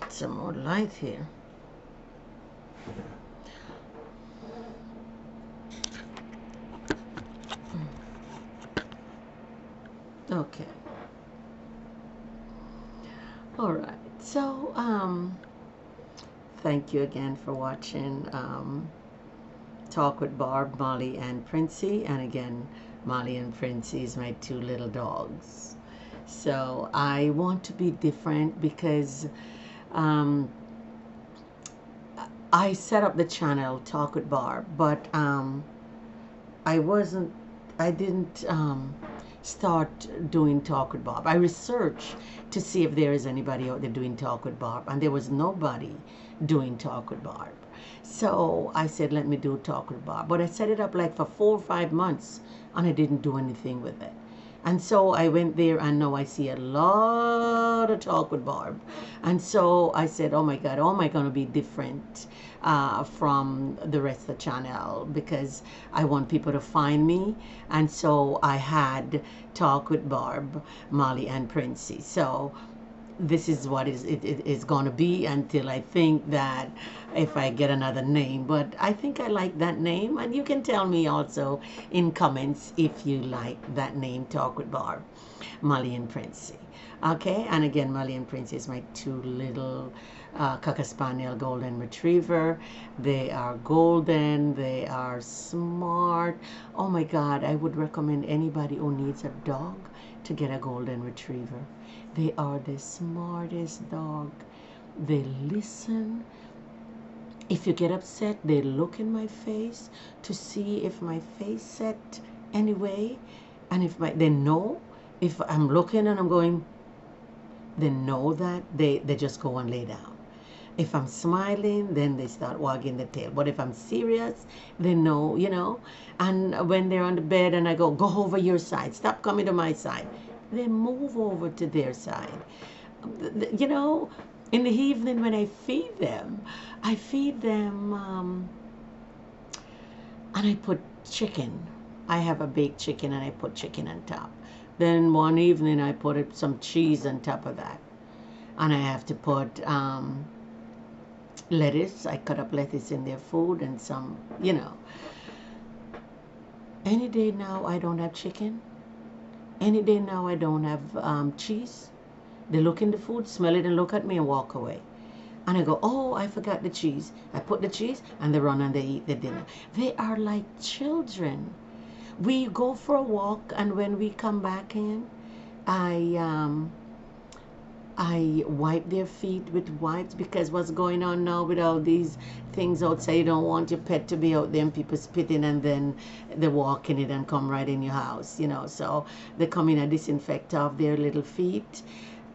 Some more light here. Okay. All right. So, thank you again for watching Talk with Barb, Molly, and Princey. And again, Molly and Princey is my two little dogs. So I want to be different because um, I set up the channel Talk with Barb, but I wasn't, I didn't start doing Talk with Barb. I researched to see if there is anybody out there doing Talk with Barb, and there was nobody doing Talk with Barb. So I said, let me do Talk with Barb. But I set it up like for 4 or 5 months, and I didn't do anything with it. And so I went there, and now I see a lot of Talk with Barb. And so I said, oh my God, how am I going to be different from the rest of the channel? Because I want people to find me. And so I had Talk with Barb, Molly, and Princey. So this is what it is going to be until I think that if I get another name. But I think I like that name, and you can tell me also in comments if you like that name, Talk with Barb, Molly and Princey. Okay, and again, Molly and Princey is my two little Cocker Spaniel Golden Retriever. They are golden, they are smart. Oh my God, I would recommend anybody who needs a dog to get a Golden Retriever. They are the smartest dog. They listen. If you get upset, they look in my face to see if my face set anyway. And if they know if I'm looking and I'm going, they know that they just go and lay down. If I'm smiling, then they start wagging the tail. But if I'm serious, they know, you know. And when they're on the bed and I go over your side, stop coming to my side, they move over to their side. You know, in the evening when I feed them, and I put chicken. I have a baked chicken and I put chicken on top. Then one evening I put some cheese on top of that. And I have to put lettuce. I cut up lettuce in their food and some, you know. Any day now I don't have chicken. Any day now I don't have cheese. They look in the food, smell it, and look at me and walk away. And I go, oh, I forgot the cheese. I put the cheese, and they run and they eat the dinner. They are like children. We go for a walk, and when we come back in, I wipe their feet with wipes, because what's going on now with all these things outside, you don't want your pet to be out there and people spitting and then they walk in it and come right in your house, you know. So they come in and disinfect off their little feet.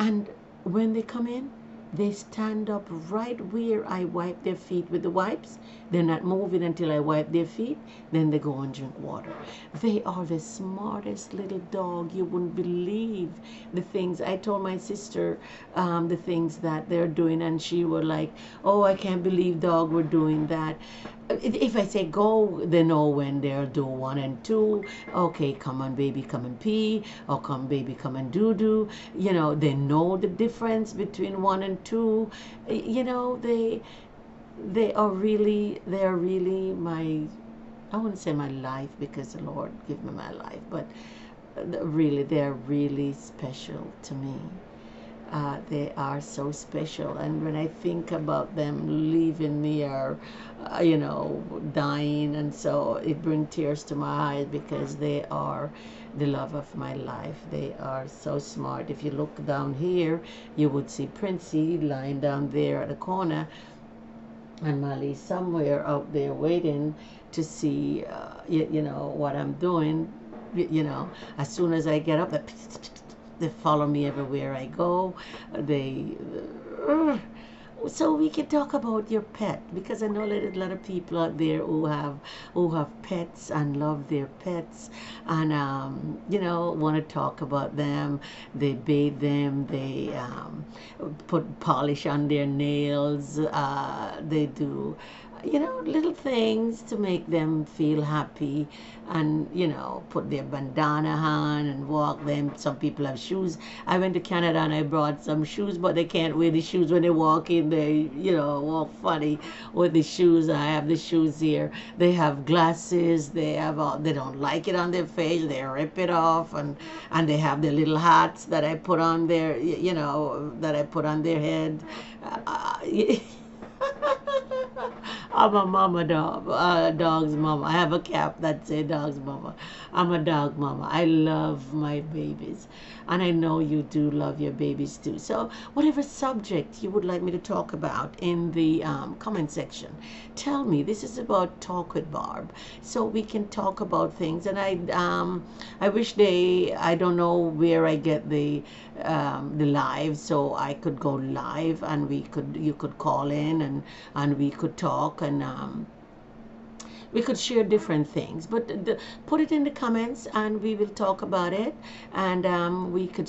And when they come in, they stand up right where I wipe their feet with the wipes. They're not moving until I wipe their feet. Then they go and drink water. They are the smartest little dog. You wouldn't believe the things. I told my sister the things that they're doing, and she was like, oh, I can't believe dog were doing that. If I say go, they know when they'll do 1 and 2. Okay, come on, baby, come and pee. Or come, baby, come and do. You know, they know the difference between 1 and 2. You know, they are really my, I wouldn't say my life, because the Lord give me my life, but really, they're really special to me. They are so special, and when I think about them leaving me or you know, dying, and so it brings tears to my eyes, because they are the love of my life. They are so smart. If you look down here, you would see Princey lying down there at the corner, and Molly somewhere out there waiting to see you know, what I'm doing. You know, as soon as I get up, they follow me everywhere I go. They so we can talk about your pet, because I know a lot of people out there who have pets and love their pets, and you know, want to talk about them. They bathe them, they put polish on their nails, they do little things to make them feel happy, and put their bandana on and walk them. Some people have shoes. I went to Canada and I brought some shoes, but they can't wear the shoes when they walk in. They walk funny with the shoes. I have the shoes here. They have glasses. They don't like it on their face. They rip it off, and they have their little hats that I put on their that I put on their head. uh, I'm a mama dog, dog's mama. I have a cap that say dog's mama. I'm a dog mama. I love my babies. And I know you do love your babies too. So whatever subject you would like me to talk about in the comment section, tell me. This is about Talk with Barb. So we can talk about things. And I wish I don't know where I get the live, so I could go live and you could call in, and we could talk, and we could share different things, but put it in the comments and we will talk about it. And we could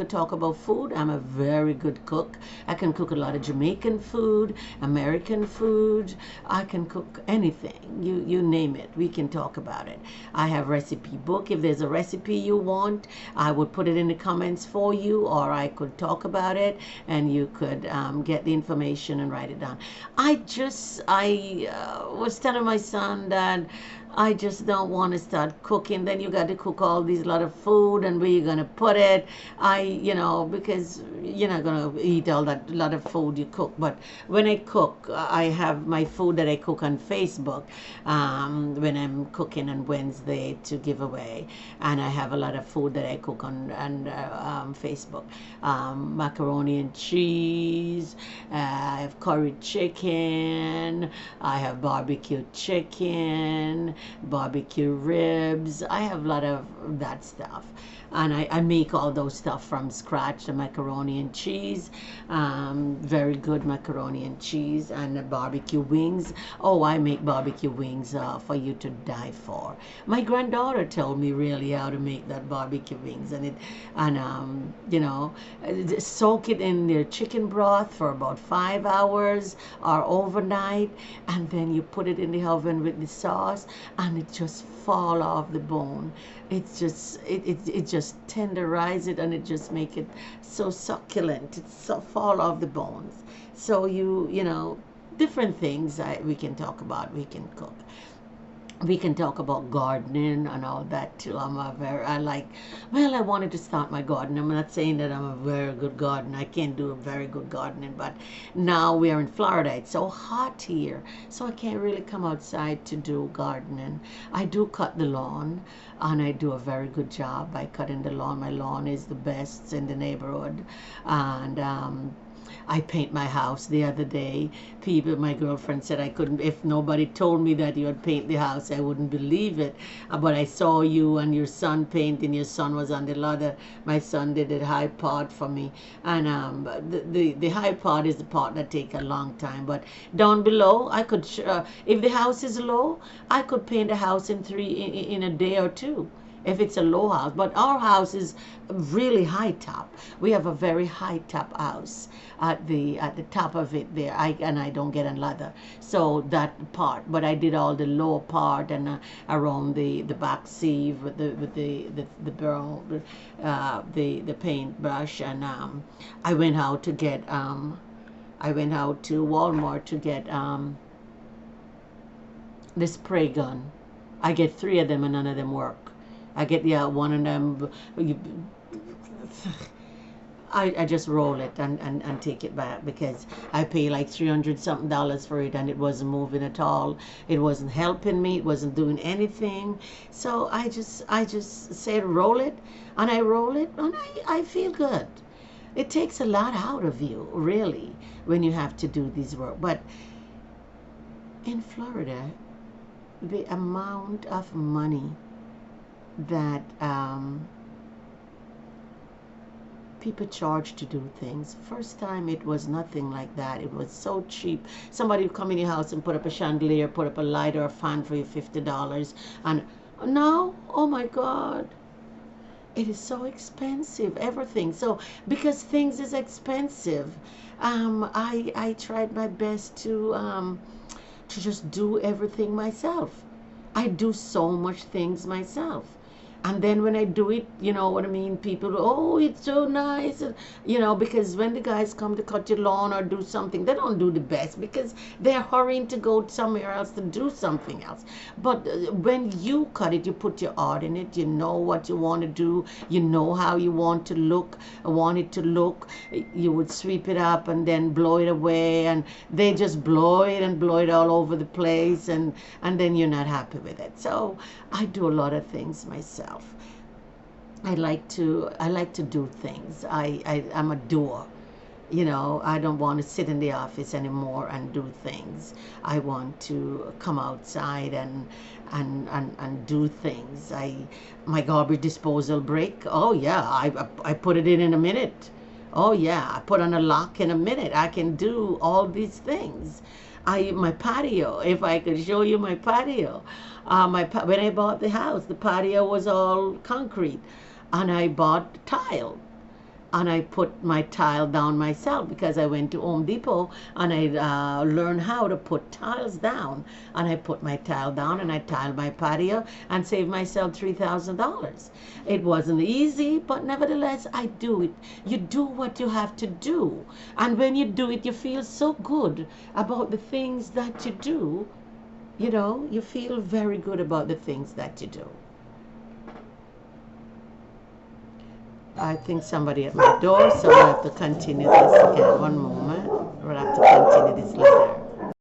talk about food. I'm a very good cook. I can cook a lot of Jamaican food, American food. I can cook anything, you name it, we can talk about it. I have recipe book. If there's a recipe you want, I would put it in the comments for you, or I could talk about it and you could get the information and write it down. I was telling my son that I just don't want to start cooking. Then you got to cook all these lot of food, and where you gonna put it? Because you're not gonna eat all that lot of food you cook. But when I cook, I have my food that I cook on Facebook when I'm cooking on Wednesday to give away, and I have a lot of food that I cook on Facebook. Macaroni and cheese. I have curry chicken. I have barbecue chicken, barbecue ribs. I have a lot of that stuff, and I make all those stuff from scratch. The macaroni and cheese, very good macaroni and cheese, and the barbecue wings. Oh, I make barbecue wings for you to die for. My granddaughter told me really how to make that barbecue wings, soak it in their chicken broth for about 5 hours or overnight, and then you put it in the oven with the sauce, and it just fall off the bone. It's just it just tenderize it, and it just make it so succulent. It's so fall off the bones. So different things we can talk about. We can cook. We can talk about gardening and all that too. I wanted to start my garden. I'm not saying that I'm a very good gardener. I can't do a very good gardening, but now we are in Florida. It's so hot here, so I can't really come outside to do gardening. I do cut the lawn, and I do a very good job by cutting the lawn. My lawn is the best in the neighborhood, and I paint my house the other day. My girlfriend said I couldn't, if nobody told me that you would paint the house, I wouldn't believe it. But I saw you and your son paint, and your son was on the ladder. My son did a high part for me. And the high part is the part that take a long time. But down below, I could, if the house is low, I could paint a house in a day or two, if it's a low house. But our house is really high top. We have a very high top house at the top of it there. I don't get a ladder, so that part. But I did all the lower part, and around the back sieve with the barrel, the paintbrush, and I went out to get I went out to Walmart to get the spray gun. I get 3 of them, and none of them work. I get one of them. I just roll it and take it back, because I pay like $300 something for it, and it wasn't moving at all. It wasn't helping me. It wasn't doing anything. So I just said roll it, and I roll it, and I feel good. It takes a lot out of you, really, when you have to do this work. But in Florida, the amount of money that people charge to do things. First time it was nothing like that. It was so cheap. Somebody would come in your house and put up a chandelier, put up a light or a fan for you, $50. And now, oh my God, it is so expensive, everything. So because things is expensive, I tried my best to to just do everything myself. I do so much things myself. And then when I do it, you know what I mean, people, oh, it's so nice. And, you know, because when the guys come to cut your lawn or do something, they don't do the best because they're hurrying to go somewhere else to do something else. But when you cut it, you put your art in it. You know what you want to do. You know how you want it to look. You would sweep it up and then blow it away. And they just blow it all over the place. And then you're not happy with it. So I do a lot of things myself. I like to do things. I'm a doer. You know, I don't want to sit in the office anymore and do things. I want to come outside and do things. My garbage disposal break. Oh yeah, I put it in a minute. Oh yeah, I put on a lock in a minute. I can do all these things. My patio, if I could show you my patio. When I bought the house, the patio was all concrete, and I bought tile, and I put my tile down myself because I went to Home Depot and I learned how to put tiles down, and I put my tile down and I tiled my patio and saved myself $3,000. It wasn't easy, but nevertheless I do it. You do what you have to do, and when you do it, you feel so good about the things that you do. You know, you feel very good about the things that you do. I think somebody at my door, so I have to continue this again. One moment. We'll have to continue this later.